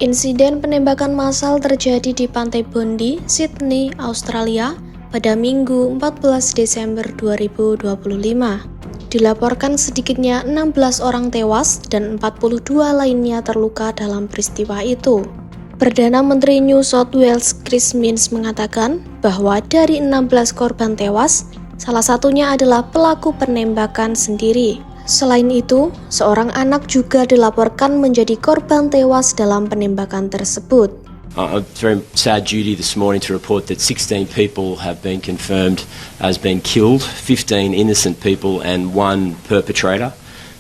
Insiden penembakan massal terjadi di Pantai Bondi, Sydney, Australia pada Minggu 14 Desember 2025. Dilaporkan sedikitnya 16 orang tewas dan 42 lainnya terluka dalam peristiwa itu. Perdana Menteri New South Wales Chris Minns mengatakan bahwa dari 16 korban tewas, salah satunya adalah pelaku penembakan sendiri. Selain itu, seorang anak juga dilaporkan menjadi korban tewas dalam penembakan tersebut. It's very sad duty this morning to report that 16 people have been confirmed as being killed, 15 innocent people and one perpetrator.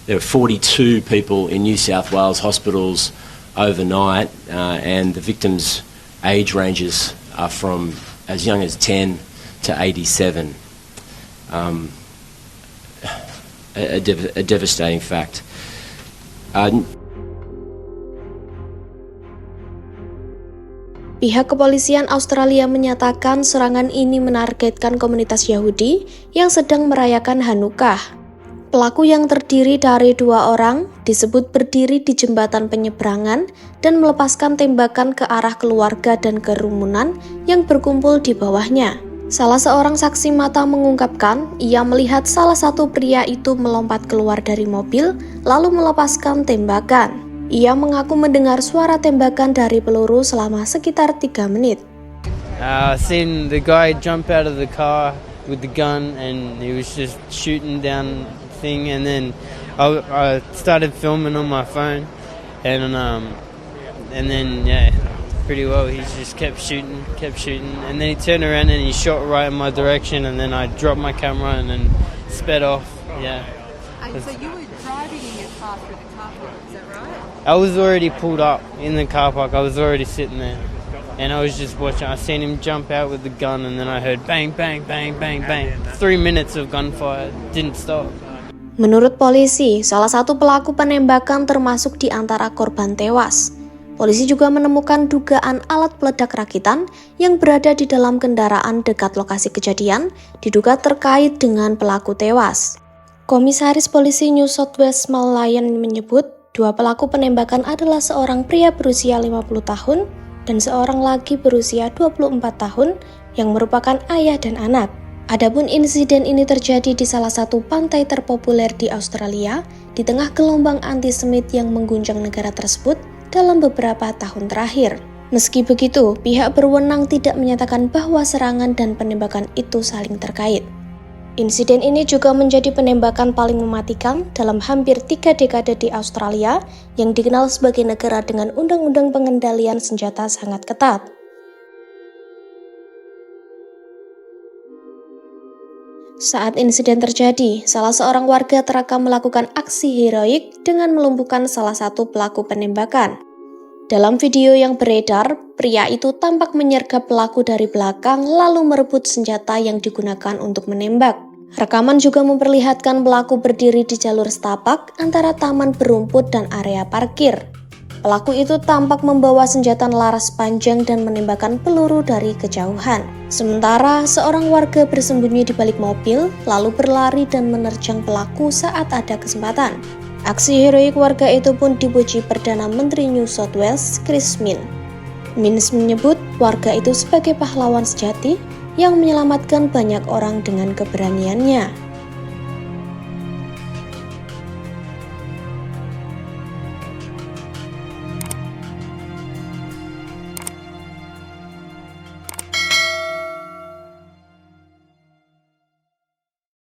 There are 42 people in New South Wales hospitals overnight and the victims' age ranges are from as young as 10 to 87. A devastating fact. Pihak kepolisian Australia menyatakan serangan ini menargetkan komunitas Yahudi yang sedang merayakan Hanukkah. Pelaku yang terdiri dari 2 orang disebut berdiri di jembatan penyeberangan dan melepaskan tembakan ke arah keluarga dan kerumunan yang berkumpul di bawahnya. Salah seorang saksi mata mengungkapkan ia melihat salah satu pria itu melompat keluar dari mobil lalu melepaskan tembakan. Ia mengaku mendengar suara tembakan dari peluru selama sekitar 3 menit. I seen the guy jump out of the car with the gun and he was just shooting down thing, and then I started filming on my phone and then pretty well he just kept shooting and then he turned around and he shot right in my direction, and then I dropped my camera and then sped off. And so you were driving in your car through the car park, is that right? I was already pulled up in the car park. I was already sitting there and I was just watching. I seen him jump out with the gun and then I heard bang bang bang bang bang. 3 minutes of gunfire, didn't stop. Menurut polisi, salah satu pelaku penembakan termasuk di antara korban tewas. Polisi juga menemukan dugaan alat peledak rakitan yang berada di dalam kendaraan dekat lokasi kejadian, diduga terkait dengan pelaku tewas. Komisaris Polisi New South Wales Mal Lyon menyebut, 2 pelaku penembakan adalah seorang pria berusia 50 tahun dan seorang lagi berusia 24 tahun yang merupakan ayah dan anak. Adapun insiden ini terjadi di salah satu pantai terpopuler di Australia di tengah gelombang antisemit yang mengguncang negara tersebut dalam beberapa tahun terakhir. Meski begitu, pihak berwenang tidak menyatakan bahwa serangan dan penembakan itu saling terkait. Insiden ini juga menjadi penembakan paling mematikan dalam hampir 3 dekade di Australia yang dikenal sebagai negara dengan undang-undang pengendalian senjata sangat ketat. Saat insiden terjadi, salah seorang warga terekam melakukan aksi heroik dengan melumpuhkan salah satu pelaku penembakan. Dalam video yang beredar, pria itu tampak menyergap pelaku dari belakang lalu merebut senjata yang digunakan untuk menembak. Rekaman juga memperlihatkan pelaku berdiri di jalur setapak antara taman berumput dan area parkir. Pelaku itu tampak membawa senjata laras panjang dan menembakkan peluru dari kejauhan. Sementara, seorang warga bersembunyi di balik mobil, lalu berlari dan menerjang pelaku saat ada kesempatan. Aksi heroik warga itu pun dipuji Perdana Menteri New South Wales Chris Minns. Minns menyebut warga itu sebagai pahlawan sejati yang menyelamatkan banyak orang dengan keberaniannya.